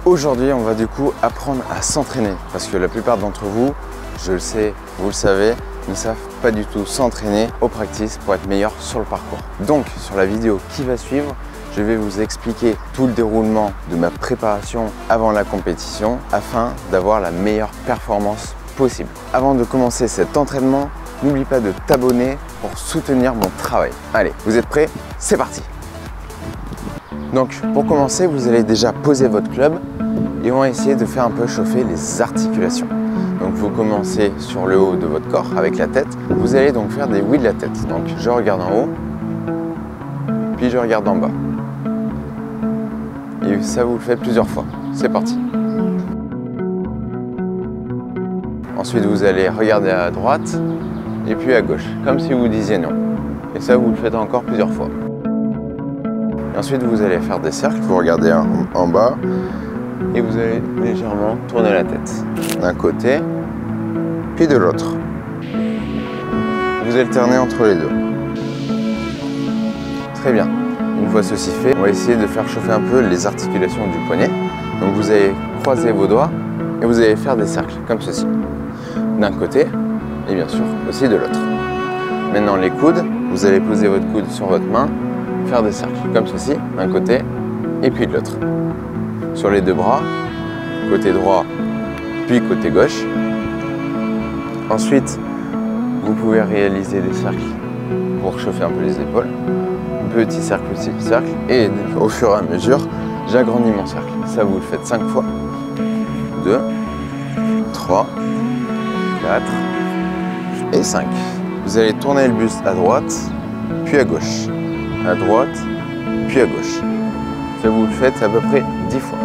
Aujourd'hui, on va du coup apprendre à s'entraîner parce que la plupart d'entre vous, je le sais, vous le savez, ne savent pas du tout s'entraîner au practice pour être meilleur sur le parcours. Donc, sur la vidéo qui va suivre, je vais vous expliquer tout le déroulement de ma préparation avant la compétition afin d'avoir la meilleure performance possible. Avant de commencer cet entraînement, n'oublie pas de t'abonner pour soutenir mon travail. Allez, vous êtes prêts? C'est parti! Donc, pour commencer, vous allez déjà poser votre club et on va essayer de faire un peu chauffer les articulations. Donc, vous commencez sur le haut de votre corps avec la tête. Vous allez donc faire des oui de la tête. Donc, je regarde en haut, puis je regarde en bas. Et ça, vous le faites plusieurs fois. C'est parti. Ensuite, vous allez regarder à droite et puis à gauche, comme si vous disiez non. Et ça, vous le faites encore plusieurs fois. Et ensuite, vous allez faire des cercles. Vous regardez en bas et vous allez légèrement tourner la tête d'un côté puis de l'autre. Vous alternez entre les deux. Très bien. Une fois ceci fait, on va essayer de faire chauffer un peu les articulations du poignet. Donc vous allez croiser vos doigts et vous allez faire des cercles comme ceci. D'un côté et bien sûr aussi de l'autre. Maintenant les coudes, vous allez poser votre coude sur votre main, faire des cercles comme ceci, d'un côté et puis de l'autre. Sur les deux bras, côté droit puis côté gauche. Ensuite, vous pouvez réaliser des cercles pour chauffer un peu les épaules. Petit cercle, et au fur et à mesure, j'agrandis mon cercle. Ça, vous le faites 5 fois. 2, 3, 4 et 5. Vous allez tourner le buste à droite, puis à gauche. À droite, puis à gauche. Ça, vous le faites à peu près 10 fois.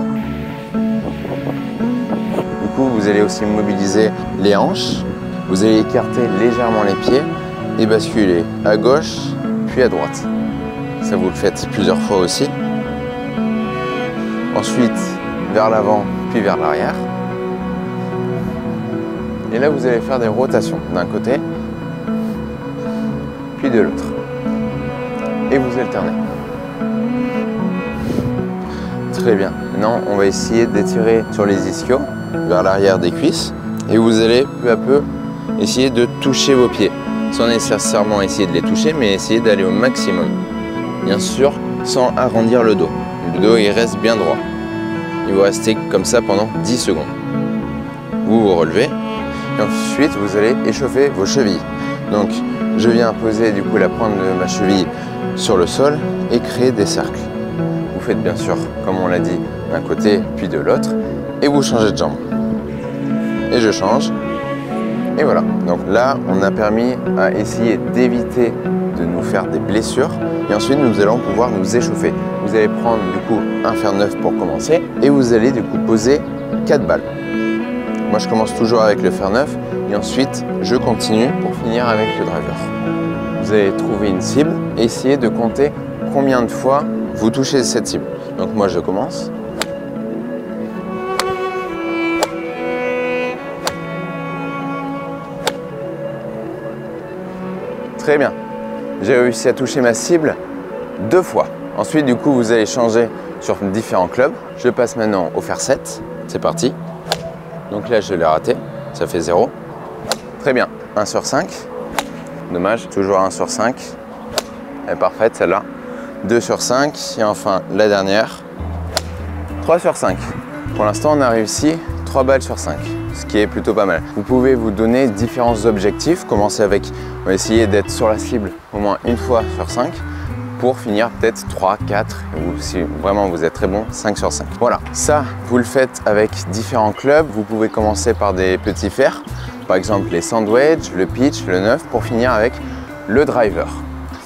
Du coup, vous allez aussi mobiliser les hanches. Vous allez écarter légèrement les pieds et basculer à gauche, puis à droite. Ça, vous le faites plusieurs fois aussi. Ensuite, vers l'avant, puis vers l'arrière. Et là, vous allez faire des rotations d'un côté, puis de l'autre. Et vous alternez. Très bien. Maintenant, on va essayer d'étirer sur les ischios, vers l'arrière des cuisses. Et vous allez peu à peu essayer de toucher vos pieds. Sans nécessairement essayer de les toucher, mais essayer d'aller au maximum. Bien sûr, sans arrondir le dos. Le dos, il reste bien droit. Il va rester comme ça pendant 10 secondes. Vous vous relevez et ensuite, vous allez échauffer vos chevilles. Donc, je viens poser du coup la pointe de ma cheville sur le sol et créer des cercles. Vous faites bien sûr, comme on l'a dit, d'un côté puis de l'autre et vous changez de jambe. Et je change. Et voilà. Donc là, on a permis à essayer d'éviter de nous faire des blessures et ensuite nous allons pouvoir nous échauffer. Vous allez prendre du coup un fer neuf pour commencer et vous allez du coup poser 4 balles. Moi je commence toujours avec le fer neuf et ensuite je continue pour finir avec le driver. Vous allez trouver une cible et essayer de compter combien de fois vous touchez cette cible. Donc moi je commence. Très bien. J'ai réussi à toucher ma cible 2 fois. Ensuite, du coup, vous allez changer sur différents clubs. Je passe maintenant au fer 7. C'est parti. Donc là, je l'ai raté. Ça fait 0. Très bien. 1 sur 5. Dommage. Toujours 1 sur 5. Elle est parfaite, celle-là. 2 sur 5. Et enfin, la dernière. 3 sur 5. Pour l'instant, on a réussi 3 balles sur 5. Ce qui est plutôt pas mal. Vous pouvez vous donner différents objectifs. Commencer avec, on va essayer d'être sur la cible au moins une fois sur 5 pour finir peut-être 3, 4 ou si vraiment vous êtes très bon, 5 sur 5. Voilà, ça vous le faites avec différents clubs. Vous pouvez commencer par des petits fers, par exemple les sandwich, le pitch, le 9 pour finir avec le driver.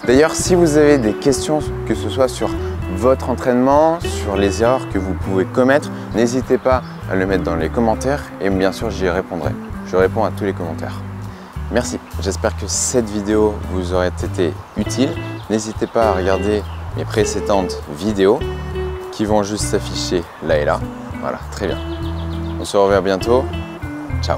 D'ailleurs, si vous avez des questions, que ce soit sur votre entraînement, sur les erreurs que vous pouvez commettre, n'hésitez pas à le mettre dans les commentaires et bien sûr j'y répondrai. Je réponds à tous les commentaires. Merci, j'espère que cette vidéo vous aurait été utile. N'hésitez pas à regarder mes précédentes vidéos qui vont juste s'afficher là et là. Voilà, très bien. On se revoit bientôt. Ciao.